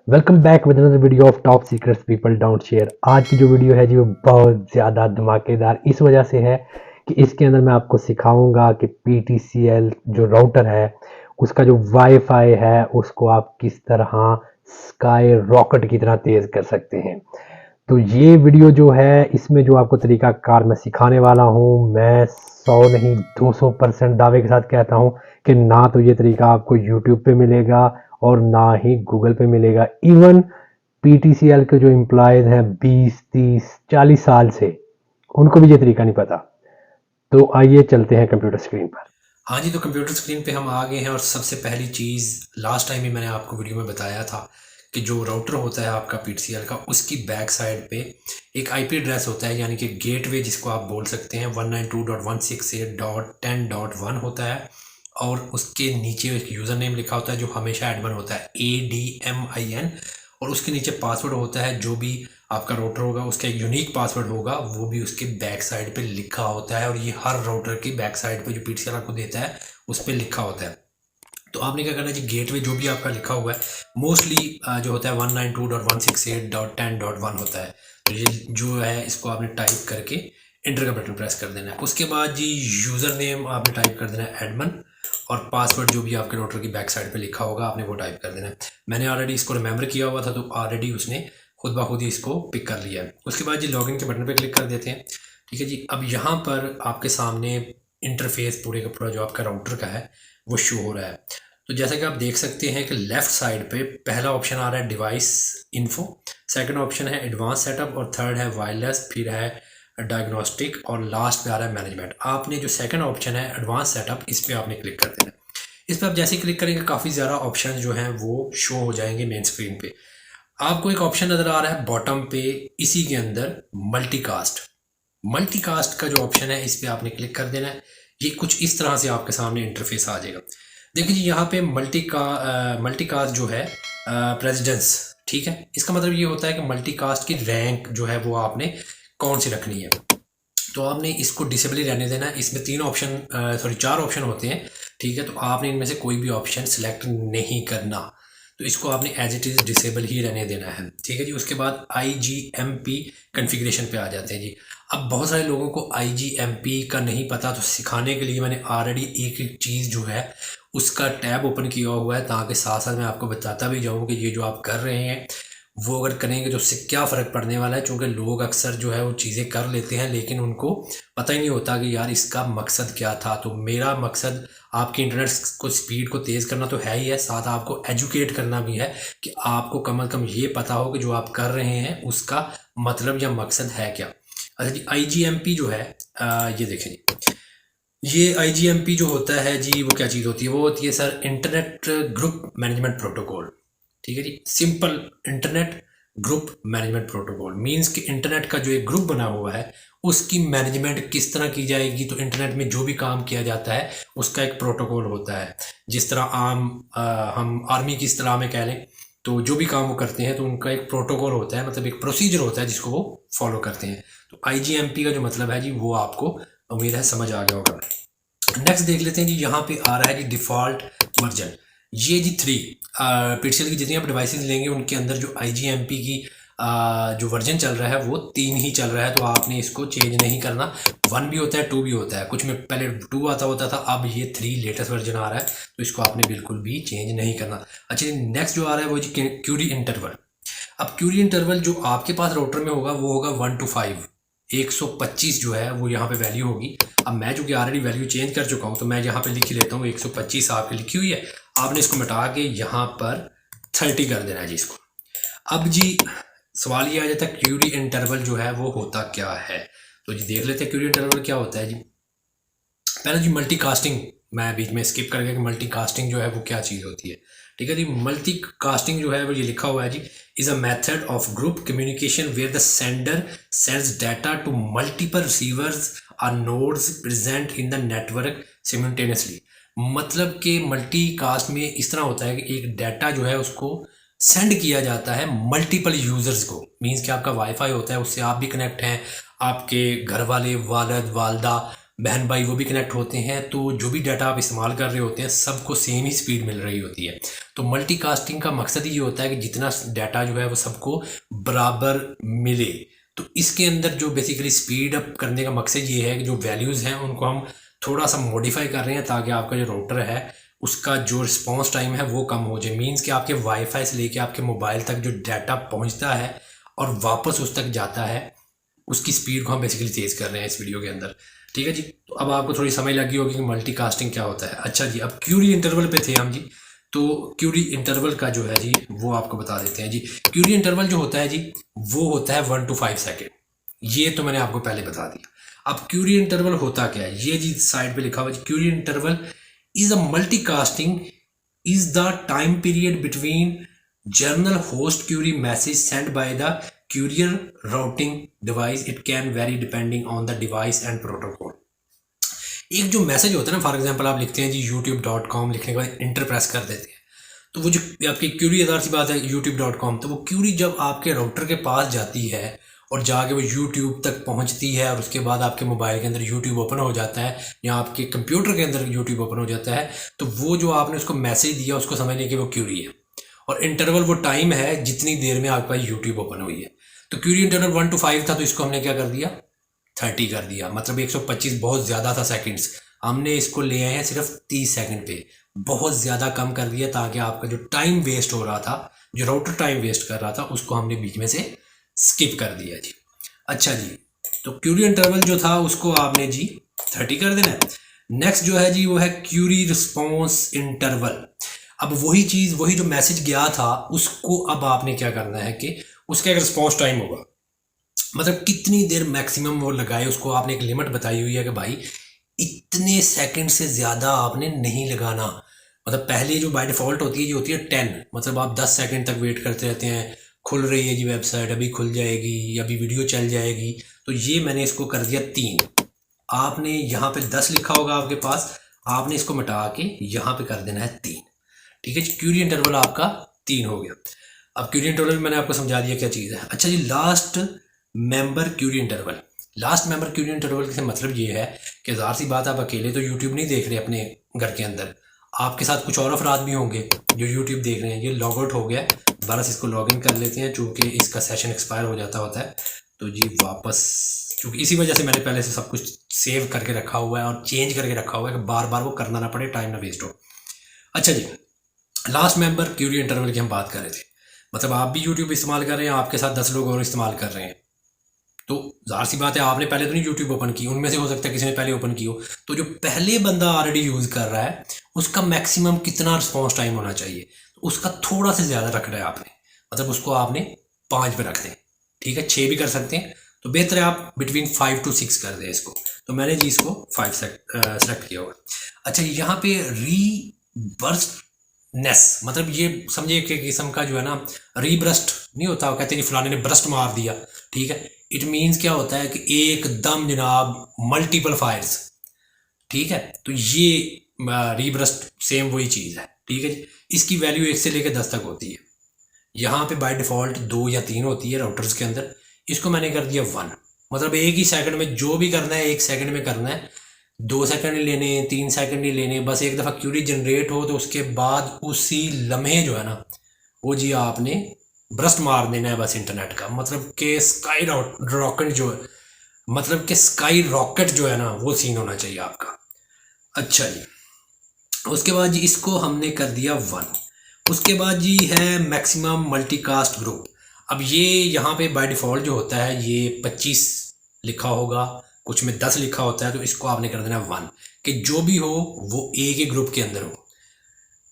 Welcome back with another video of top secrets people don't share. आज की जो video है जी वो बहुत ज़्यादा धमाकेदार इस वजह से है कि इसके अंदर मैं आपको सिखाऊंगा कि PTCL जो राउटर है उसका जो वाईफाई है उसको आप किस तरह स्काई रॉकेट की तरह तेज़ कर सकते हैं। तो ये वीडियो जो है इसमें जो आपको तरीकाकार मैं सिखाने वाला हूँ, मैं 100 नहीं 200% दावे के साथ कहता हूँ कि ना तो ये तरीका आपको यूट्यूब पे मिलेगा और ना ही गूगल पे मिलेगा। इवन PTCL के जो एम्प्लॉयज़ हैं 20 30 40 साल से, उनको भी ये तरीका नहीं पता। तो आइए चलते हैं कंप्यूटर स्क्रीन पर। हाँ जी, तो कंप्यूटर स्क्रीन पे हम आ गए हैं और सबसे पहली चीज़ लास्ट टाइम भी मैंने आपको वीडियो में बताया था कि जो राउटर होता है आपका PTCL का, उसकी बैक साइड पे एक IP एड्रेस होता है, यानी कि गेटवे जिसको आप बोल सकते हैं 192.168.10.1 होता है। और उसके नीचे एक यूज़र नेम लिखा होता है जो हमेशा एडमिन होता है, ADMIN। और उसके नीचे पासवर्ड होता है, जो भी आपका राउटर होगा उसका एक यूनिक पासवर्ड होगा, वो भी उसके बैक साइड पे लिखा होता है। और ये हर राउटर की बैक साइड पे जो PTCL आपको देता है उस पर लिखा होता है। तो आपने क्या करना है जी, गेटवे जो भी आपका लिखा हुआ है मोस्टली जो होता है 192.168.10.1 होता है। तो ये जो है इसको आपने टाइप करके इंटर का बटन प्रेस कर देना है। उसके बाद जी यूज़र नेम आपने टाइप कर देना है एडमन, और पासवर्ड जो भी आपके राउटर की बैक साइड पे लिखा होगा आपने वो टाइप कर देना है। मैंने ऑलरेडी इसको रिमेंबर किया हुआ था, तो ऑलरेडी उसने खुद ब खुद ही इसको पिक कर लिया है। उसके बाद जी लॉगिन के बटन पे क्लिक कर देते हैं। ठीक है जी, अब यहाँ पर आपके सामने इंटरफेस पूरे का पूरा जो आपका राउटर का है वो शो हो रहा है। तो जैसा कि आप देख सकते हैं कि लेफ्ट साइड पे पहला ऑप्शन आ रहा है डिवाइस इन्फो, सेकंड ऑप्शन है एडवांस सेटअप, और थर्ड है वायरलेस, फिर है डायग्नोस्टिक, और लास्ट पे आ रहा है मैनेजमेंट। आपने जो सेकंड ऑप्शन है एडवांस सेटअप, इस पर आपने क्लिक कर देना है। इस पर आप जैसे ही क्लिक करेंगे काफ़ी ज़्यादा ऑप्शन जो हैं वो शो हो जाएंगे मेन स्क्रीन पे। आपको एक ऑप्शन नज़र आ रहा है बॉटम पे, इसी के अंदर मल्टीकास्ट। मल्टीकास्ट का जो ऑप्शन है इस पर आपने क्लिक कर देना है। ये कुछ इस तरह से आपके सामने इंटरफेस आ जाएगा। देखिए जी, यहाँ पे मल्टीकास्ट जो है प्रेसिडेंस, ठीक है, इसका मतलब ये होता है कि मल्टीकास्ट की रैंक जो है वो आपने कौन सी रखनी है। तो आपने इसको डिसेबल ही रहने देना है। इसमें तीन ऑप्शन, सॉरी 4 ऑप्शन होते हैं, ठीक है। तो आपने इनमें से कोई भी ऑप्शन सिलेक्ट नहीं करना, तो इसको आपने एज इट इज़ डिसेबल ही रहने देना है, ठीक है जी। उसके बाद IGMP कन्फिग्रेशन पे आ जाते हैं जी। अब बहुत सारे लोगों को IGMP का नहीं पता, तो सिखाने के लिए मैंने ऑलरेडी एक एक चीज़ जो है उसका टैब ओपन किया हुआ है, ताकि साथ साथ मैं आपको बताता भी जाऊँ कि ये जो आप कर रहे हैं वो अगर करेंगे तो उससे क्या फ़र्क पड़ने वाला है। क्योंकि लोग अक्सर जो है वो चीज़ें कर लेते हैं, लेकिन उनको पता ही नहीं होता कि यार इसका मकसद क्या था। तो मेरा मकसद आपके इंटरनेट को स्पीड को तेज़ करना तो है ही है, साथ आपको एजुकेट करना भी है कि आपको कम अज़ कम ये पता हो कि जो आप कर रहे हैं उसका मतलब या मकसद है क्या। अच्छा जी, IGMP जो है ये देखें जी, ये IGMP जो होता है जी वो क्या चीज़ होती है, वो होती है sir internet group management protocol. ठीक है जी, simple internet group management protocol means कि इंटरनेट का जो एक ग्रुप बना हुआ है उसकी मैनेजमेंट किस तरह की जाएगी। तो इंटरनेट में जो भी काम किया जाता है उसका एक प्रोटोकॉल होता है। जिस तरह हम आर्मी की इस्तेलाह में कह लें, तो जो भी काम वो करते हैं तो उनका एक प्रोटोकॉल होता है, मतलब एक प्रोसीजर होता है जिसको वो फॉलो करते हैं। तो IGMP का जो मतलब है जी वो आपको उम्मीद है समझ आ गया होगा। नेक्स्ट देख लेते हैं जी, यहाँ पे आ रहा है जी डिफ़ॉल्ट वर्जन। ये जी 3 PTCL की जितनी आप डिवाइसेस लेंगे उनके अंदर जो IGMP की जो वर्जन चल रहा है वो 3 ही चल रहा है। तो आपने इसको चेंज नहीं करना। 1 भी होता है, 2 भी होता है, कुछ में पहले 2 आता होता था, अब ये 3 लेटेस्ट वर्जन आ रहा है, तो इसको आपने बिल्कुल भी चेंज नहीं करना। अच्छा, नेक्स्ट जो आ रहा है वो जी क्यूरी इंटरवल। अब क्यूरी इंटरवल जो आपके पास राउटर में होगा वो होगा 1 to 5, 125 जो है वो यहाँ पे वैल्यू होगी। अब मैं चूँकि ऑलरेडी वैल्यू चेंज कर चुका हूँ तो मैं यहाँ पे लिख ही लेता हूँ 125 आपकी लिखी हुई है। आपने इसको मिटा के यहाँ पर 30 कर देना है जी इसको। अब जी सवाल ये आ जाता है क्यूरी इंटरवल जो है वो होता क्या है। तो जी देख लेते हैं क्यूरी इंटरवल क्या होता है जी। पहले जी मल्टीकास्टिंग, मैं बीच में स्किप कर गया कि मल्टीकास्टिंग जो है वो क्या चीज़ होती है। ठीक है जी, मल्टीकास्टिंग जो है वो ये लिखा हुआ है जी, is a method of group communication where the sender sends data to multiple receivers or nodes present in the network simultaneously. मतलब कि मल्टीकास्ट में इस तरह होता है कि एक डाटा जो है उसको सेंड किया जाता है मल्टीपल यूजर्स को। मीन्स कि आपका वाईफाई होता है, उससे आप भी कनेक्ट हैं, आपके घर वाले, वालद वालदा, बहन भाई वो भी कनेक्ट होते हैं, तो जो भी डाटा आप इस्तेमाल कर रहे होते हैं सबको सेम ही स्पीड मिल रही होती है। तो मल्टीकास्टिंग का मकसद ये होता है कि जितना डाटा जो है वो सबको बराबर मिले। तो इसके अंदर जो बेसिकली स्पीड अप करने का मकसद ये है कि जो वैल्यूज़ हैं उनको हम थोड़ा सा मॉडिफाई कर रहे हैं ताकि आपका जो राउटर है उसका जो रिस्पॉन्स टाइम है वो कम हो जाए। मीन्स कि आपके वाईफाई से लेके आपके मोबाइल तक जो डाटा पहुंचता है और वापस उस तक जाता है उसकी स्पीड को हम बेसिकली तेज़ कर रहे हैं इस वीडियो के अंदर। ठीक है जी, तो अब आपको थोड़ी समझ लगी होगी कि मल्टीकास्टिंग क्या होता है। अच्छा जी, अब क्यूरी इंटरवल पे थे हम जी, तो क्यूरी इंटरवल का जो है जी वो आपको बता देते हैं जी। क्यूरी इंटरवल जो होता है जी वो होता है 1 to 5 सेकेंड, ये तो मैंने आपको पहले बता दिया। अब क्यूरी इंटरवल होता क्या है, ये जी साइड पे लिखा हुआ है, query interval is a multicasting is the time period between journal host query message sent by the courier routing device. It can vary depending on the device and protocol. एक जो मैसेज होता है ना, for example आप लिखते हैं जी youtube.com, लिखने के बाद इंटर प्रेस कर देते हैं, तो वो जो आपकी क्यूरी आधार सी बात है youtube.com, तो वो क्यूरी जब आपके राउटर के पास जाती है और जाके वो YouTube तक पहुंचती है और उसके बाद आपके मोबाइल के अंदर YouTube ओपन हो जाता है या आपके कंप्यूटर के अंदर YouTube ओपन हो जाता है, तो वो जो आपने उसको मैसेज दिया उसको समझने की वो क्यूरी है। और इंटरवल वो टाइम है जितनी देर में आपका YouTube ओपन हुई है। तो क्यूरी इंटरवल 1 to 5 था, तो इसको हमने क्या कर दिया 30 कर दिया, मतलब 125 बहुत ज़्यादा था सेकेंड्स, हमने इसको ले आए हैं सिर्फ 30 सेकेंड पे, बहुत ज़्यादा कम कर दिया ताकि आपका जो टाइम वेस्ट हो रहा था, जो राउटर टाइम वेस्ट कर रहा था, उसको हमने बीच में से स्किप कर दिया जी। अच्छा जी, तो क्यूरी इंटरवल जो था उसको आपने जी 30 कर देना है। नेक्स्ट जो है जी वो है क्यूरी रिस्पॉन्स इंटरवल। अब वही चीज़, वही जो मैसेज गया था उसको अब आपने क्या करना है कि उसका एक रिस्पॉन्स टाइम होगा, मतलब कितनी देर मैक्सिमम वो लगाए, उसको आपने एक लिमिट बताई हुई है कि भाई इतने सेकंड से ज़्यादा आपने नहीं लगाना। मतलब पहले जो बाय डिफ़ॉल्ट होती है ये होती है 10, मतलब आप 10 सेकंड तक वेट करते रहते हैं, खुल रही है जी वेबसाइट, अभी खुल जाएगी, अभी वीडियो चल जाएगी, तो ये मैंने इसको कर दिया 3। आपने यहाँ पे 10 लिखा होगा आपके पास, आपने इसको मिटा के यहाँ पे कर देना है 3। ठीक है जी, क्यूरी इंटरवल आपका 3 हो गया। अब क्यूरी इंटरवल मैंने आपको समझा दिया क्या चीज़ है। अच्छा जी, last member query interval. Last member query interval से मतलब ये है कि ज़ाहिर सी बात आप अकेले तो यूट्यूब नहीं देख रहे अपने घर के अंदर, आपके साथ कुछ और अफराद भी होंगे जो यूट्यूब देख रहे हैं। ये लॉग आउट हो गया, दोबारा से इसको लॉग इन कर लेते हैं चूँकि इसका सेशन एक्सपायर हो जाता होता है, तो जी वापस, चूँकि इसी वजह से मैंने पहले से सब कुछ सेव करके रखा हुआ है और चेंज करके रखा हुआ है कि बार बार वो करना ना पड़े, टाइम ना वेस्ट हो। अच्छा जी, लास्ट मेंबर क्यूरी इंटरवल की हम बात कर रहे थे, मतलब आप भी यूट्यूब इस्तेमाल कर रहे हैं, आपके साथ 10 लोग और इस्तेमाल कर रहे हैं, तो ज़ाहिर सी बात है आपने पहले तो नहीं यूट्यूब ओपन की, उनमें से हो सकता है किसी ने पहले ओपन की हो, तो जो पहले बंदा ऑलरेडी यूज़ कर रहा है उसका मैक्सिमम कितना रिस्पॉन्स टाइम होना चाहिए, उसका थोड़ा सा ज़्यादा रखना है आपने, मतलब उसको आपने 5 पे रख दें। ठीक है, 6 भी कर सकते हैं, तो बेहतर है आप बिटवीन 5 to 6 कर दें इसको, तो मैंने जी इसको 5 सेलेक्ट किया हुआ। अच्छा, यहाँ पे रीबर्स्टनेस, मतलब ये समझिए कि किस्म का जो है ना रीब्रस्ट नहीं होता, कहते हैं फलाने ने ब्रस्ट मार दिया। ठीक है, इट मीन्स क्या होता है कि एकदम जनाब मल्टीपल फायर्स। ठीक है, तो ये रीब्रस्ट सेम वही चीज़ है। ठीक है जी, इसकी वैल्यू 1 से लेकर 10 तक होती है, यहाँ पे बाय डिफ़ॉल्ट 2 या 3 होती है राउटर्स के अंदर, इसको मैंने कर दिया 1, मतलब एक ही सेकंड में जो भी करना है 1 सेकंड में करना है, 2 सेकंड नहीं लेने, 3 सेकंड नहीं लेने, बस एक दफ़ा क्यूरी जनरेट हो तो उसके बाद उसी लम्हे जो है ना वो जी आपने ब्रस्ट मार देना है बस इंटरनेट का, मतलब कि स्काई रॉकेट जो है, मतलब कि स्काई रॉकेट जो है ना वो सीन होना चाहिए आपका। अच्छा जी, उसके बाद जी इसको हमने कर दिया 1। उसके बाद जी है मैक्सिमम मल्टीकास्ट ग्रुप। अब ये यहाँ पे बाय डिफ़ॉल्ट जो होता है ये 25 लिखा होगा, कुछ में 10 लिखा होता है, तो इसको आपने कर देना 1 कि जो भी हो वो एक ही ग्रुप के अंदर हो,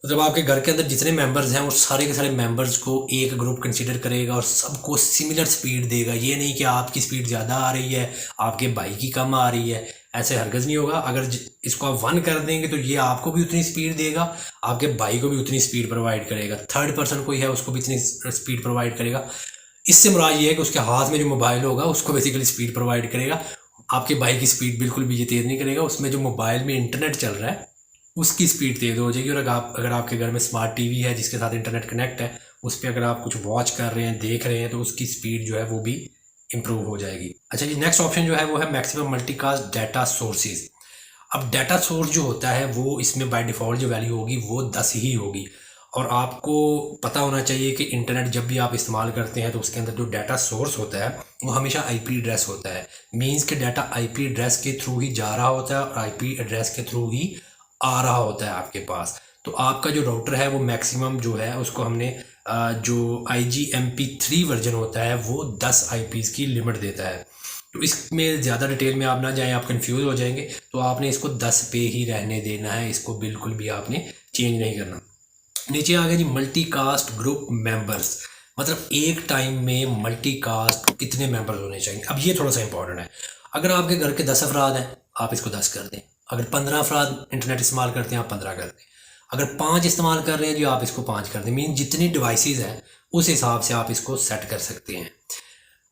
मतलब आपके घर के अंदर जितने मेंबर्स हैं वो सारे के सारे मेंबर्स को एक ग्रुप कंसीडर करेगा और सबको सिमिलर स्पीड देगा। ये नहीं कि आपकी स्पीड ज़्यादा आ रही है आपके भाई की कम आ रही है, ऐसे हरगज़ नहीं होगा। अगर इसको आप 1 कर देंगे तो ये आपको भी उतनी स्पीड देगा, आपके भाई को भी उतनी स्पीड प्रोवाइड करेगा, थर्ड पर्सन कोई है उसको भी इतनी स्पीड प्रोवाइड करेगा। इससे मुराद ये है कि उसके हाथ में जो मोबाइल होगा उसको बेसिकली स्पीड प्रोवाइड करेगा, आपके भाई की स्पीड बिल्कुल भी ये तेज़ नहीं करेगा, उसमें जो मोबाइल में इंटरनेट चल रहा है उसकी स्पीड तेज़ हो जाएगी। और अगर आपके घर में स्मार्ट टीवी है जिसके साथ इंटरनेट कनेक्ट है, उस पर अगर आप कुछ वॉच कर रहे हैं, देख रहे हैं, तो उसकी स्पीड जो है वो भी इम्प्रूव हो जाएगी। अच्छा जी, नेक्स्ट ऑप्शन जो है वो है मैक्सिमम मल्टीकास्ट डाटा सोर्सेज। अब डाटा सोर्स जो होता है वो इसमें बाय डिफ़ॉल्ट जो वैल्यू होगी वो 10 ही होगी, और आपको पता होना चाहिए कि इंटरनेट जब भी आप इस्तेमाल करते हैं तो उसके अंदर जो डाटा सोर्स होता है वो हमेशा आईपी एड्रेस होता है। मींस कि डाटा आईपी एड्रेस के थ्रू ही जा रहा होता है और आईपी एड्रेस के थ्रू ही आ रहा होता है आपके पास। तो आपका जो राउटर है वो मैक्सिमम जो है उसको हमने जो IGMP3 वर्जन होता है वो 10 IPs की लिमिट देता है। तो इसमें ज़्यादा डिटेल में आप ना जाएं, आप कंफ्यूज हो जाएंगे। तो आपने इसको 10 पे ही रहने देना है, इसको बिल्कुल भी आपने चेंज नहीं करना। नीचे आ गया जी मल्टीकास्ट ग्रुप मेंबर्स, मतलब एक टाइम में मल्टीकास्ट कितने मेंबर्स होने चाहिए। अब ये थोड़ा सा इंपॉर्टेंट है। अगर आपके घर के 10 अफराद हैं आप इसको 10 कर दें। अगर 15 अफराद इंटरनेट इस्तेमाल करते हैं आप 15 कर दें। अगर 5 इस्तेमाल कर रहे हैं जो आप इसको 5 कर दें। मीन जितनी डिवाइसेस हैं उस हिसाब से आप इसको सेट कर सकते हैं।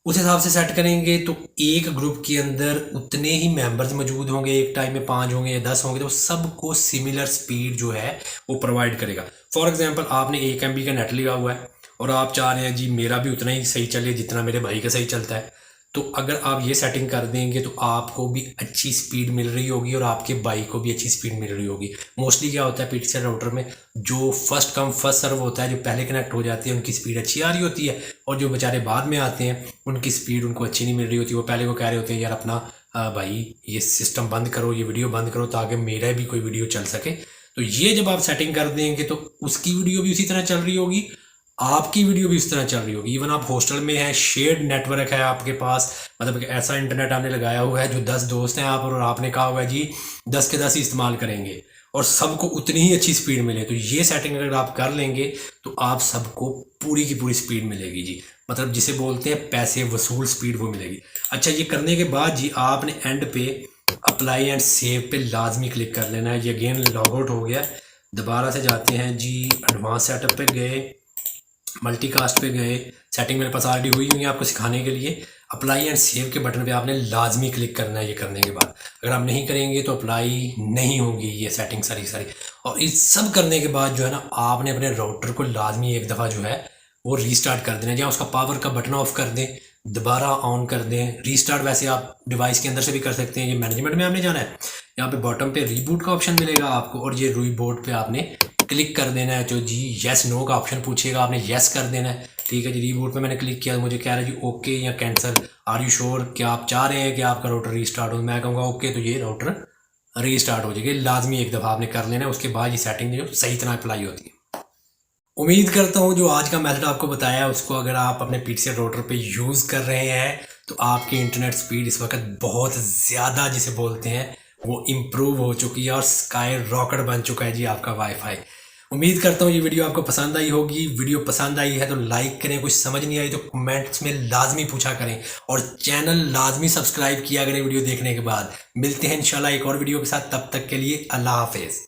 उस हिसाब से सेट करेंगे तो एक ग्रुप के अंदर उतने ही मेंबर्स मौजूद होंगे, एक टाइम में 5 होंगे या 10 होंगे, तो सबको सिमिलर स्पीड जो है वो प्रोवाइड करेगा। फॉर एग्जांपल आपने 1 MB का नेट लिया हुआ है और आप चाह रहे हैं जी मेरा भी उतना ही सही चले जितना मेरे भाई का सही चलता है, तो अगर आप ये सेटिंग कर देंगे तो आपको भी अच्छी स्पीड मिल रही होगी और आपके भाई को भी अच्छी स्पीड मिल रही होगी। मोस्टली क्या होता है PTCL राउटर में, जो फर्स्ट कम फर्स्ट सर्व होता है, जो पहले कनेक्ट हो जाती है उनकी स्पीड अच्छी आ रही होती है, और जो बेचारे बाद में आते हैं उनकी स्पीड उनको अच्छी नहीं मिल रही होती। वो पहले को कह रहे होते हैं यार अपना भाई ये सिस्टम बंद करो, ये वीडियो बंद करो ताकि मेरा भी कोई वीडियो चल सके। तो ये जब आप सेटिंग कर देंगे तो उसकी वीडियो भी उसी तरह चल रही होगी, आपकी वीडियो भी इस तरह चल रही होगी। इवन आप हॉस्टल में हैं, शेयर्ड नेटवर्क है आपके पास, मतलब ऐसा इंटरनेट आपने लगाया हुआ है जो 10 दोस्त हैं आप, और आपने कहा हुआ है जी 10 के 10 ही इस्तेमाल करेंगे और सबको उतनी ही अच्छी स्पीड मिले। तो ये सेटिंग अगर आप कर लेंगे तो आप सबको पूरी की पूरी स्पीड मिलेगी जी, मतलब जिसे बोलते हैं पैसे वसूल स्पीड वो मिलेगी। अच्छा, ये करने के बाद जी आपने एंड पे अप्लाई एंड सेव पे लाजमी क्लिक कर लेना है। ये अगेन लॉग आउट हो गया, दोबारा से जाते हैं जी एडवांस सेटअप पे गए, मल्टीकास्ट पे गए, सेटिंग मेरे पास ऑलरेडी हुई है आपको सिखाने के लिए। अप्लाई एंड सेव के बटन पे आपने लाजमी क्लिक करना है। ये करने के बाद अगर आप नहीं करेंगे तो अप्लाई नहीं होगी ये सेटिंग सारी सारी। और इस सब करने के बाद जो है ना आपने अपने राउटर को लाजमी एक दफ़ा जो है वो रीस्टार्ट कर देना है, या उसका पावर का बटन ऑफ कर दें, दोबारा ऑन कर दें। रीस्टार्ट वैसे आप डिवाइस के अंदर से भी कर सकते हैं। ये मैनेजमेंट में आपने जाना है, यहाँ पे बॉटम पे रीबूट का ऑप्शन मिलेगा आपको, और ये रीबूट पे आपने क्लिक कर देना है। जो जी यस नो का ऑप्शन पूछेगा आपने यस कर देना है। ठीक है जी, रीबूट पे मैंने क्लिक किया, मुझे कह रहा है जी ओके या कैंसिल, आर यू श्योर, क्या आप चाह रहे हैं कि आपका राउटर रीस्टार्ट हो। मैं कहूँगा ओके, तो ये राउटर रीस्टार्ट हो जाएगी। लाजमी एक दफ़ा आपने कर लेना है, उसके बाद ये सेटिंग जो सही तरह अप्लाई होती है। उम्मीद करता हूँ जो आज का मेथड आपको बताया है उसको अगर आप अपने PTCL राउटर पे यूज़ कर रहे हैं तो आपकी इंटरनेट स्पीड इस वक्त बहुत ज़्यादा जिसे बोलते हैं वो इम्प्रूव हो चुकी है और स्काई रॉकेट बन चुका है जी आपका वाईफाई। उम्मीद करता हूँ ये वीडियो आपको पसंद आई होगी। वीडियो पसंद आई है तो लाइक करें, कुछ समझ नहीं आई तो कमेंट्स में लाजमी पूछा करें, और चैनल लाजमी सब्सक्राइब किया करें वीडियो देखने के बाद। मिलते हैं इंशाल्लाह एक और वीडियो के साथ, तब तक के लिए अल्लाह हाफिज़।